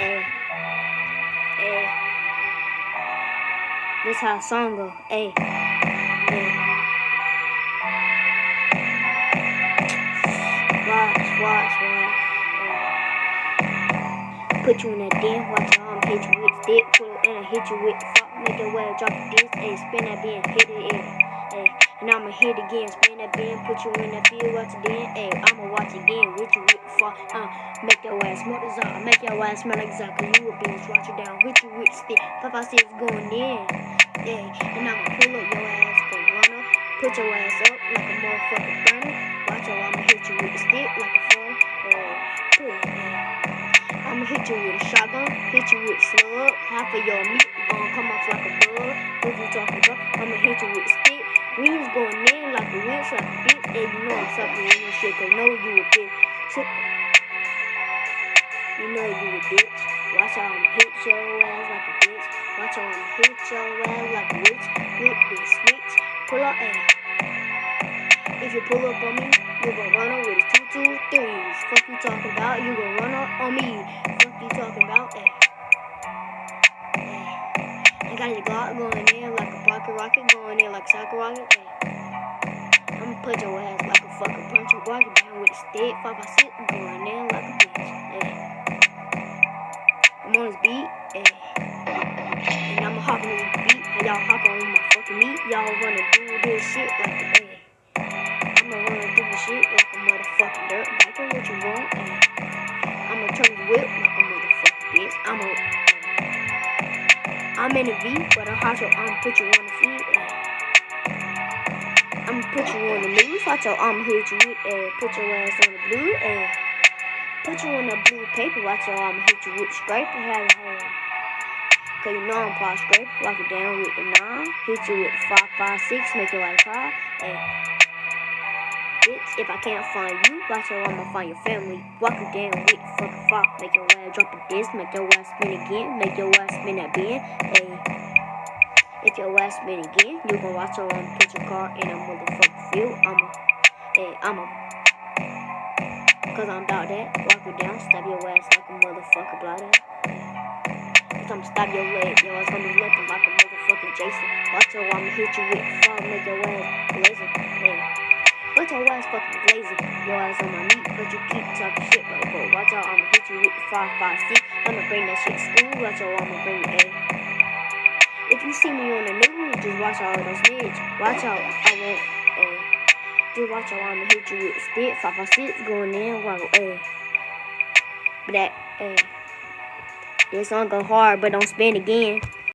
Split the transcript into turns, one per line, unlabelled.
Ayy. Ayy. This how a song go. Ayy. Ayy. Watch. Put you in that den, watch your arm hit you with the stick, pull it and I hit you with the fuck, make your way drop the disc, ayy, spin that bin, hit it in, ayy, and I'ma hit again, spin that bin, put you in that field, watch it then, ayy, I'ma watch again, hit you with the fuck, make your ass smell the zop, make your ass smell like Zop, cause you a bitch, watch it down, hit you with the stick, 556 going in, ayy, and I'ma pull up your ass, go run up, put your ass up like a motherfucking burner, watch your, I'ma hit you with the stick like a fuck, I'ma hit you with a shotgun, hit you with a slug, half of your meat gon' come off like a bug. What you talking about? I'ma hit you with a stick. Wings going in like a winch, like a bitch. And you know I'm sucking with your shit, cause know you a bitch. Shit. You know you a bitch. Watch how I'ma hit your ass like a bitch. Watch how I'ma hit your ass like a witch. With this switch. Pull up, ayy. If you pull up on me, you gon' run up with a 2, 2, 3s. Fuck you talking about? You gon' run up on me. Fuck you talking about? Ayy. I got your Glock going in like a pocket rocket, going in like a soccer rocket. Ayy. I'ma put your ass like a fucking punch your rocket down with a stick. 556 going in like a bitch. Ayy. I'm on this beat. Ayy. And I'ma hop on this beat. And y'all hop on my fucking meat. Y'all wanna do this shit like a ayy. I'ma run through the shit like a motherfucking dirt biker. What you want? Ayy. I'ma turn the whip like a motherfucking bitch. I'm in a V, but I'ma put you on the feet. I'ma put you on the news. Watch out, I'ma hit you with put your ass on the blue. Put you on the blue paper. Watch out, I'ma hit you with the scraper. Have a hole. Cause you know I'm part scraper. Lock it down with the 9. Hit you with the 556. Make your life cry. Bitch, if I can't find you, watch how I'ma find your family. Walk it down with the fucking fuck. Make your ass drop a disc, make your ass spin again, make your ass spin that bin. Ayy. If your ass spin again, you gon' watch how I'ma put your car in a motherfucking field. Cause I'm about that. Walk it down, stab your ass like a motherfucker bladder. Cause I'ma stab your leg, your ass gonna be limping like a motherfucking Jason. Watch how I'ma hit you with the fuck, make your ass blazing. Ayy. But your ass fucking lazy, your ass on my meat, but you keep talking shit, bro. Watch out, I'ma hit you with the 556. I'ma bring that shit to school. Watch out, I'ma bring it, ayy. If you see me on the news, just watch out, don't snitch. Watch out, I won't, ayy. Just watch out, I'ma hit you with the stick. 556 going in, wow, ayy. But that, ayy. This song go hard, but don't spin again.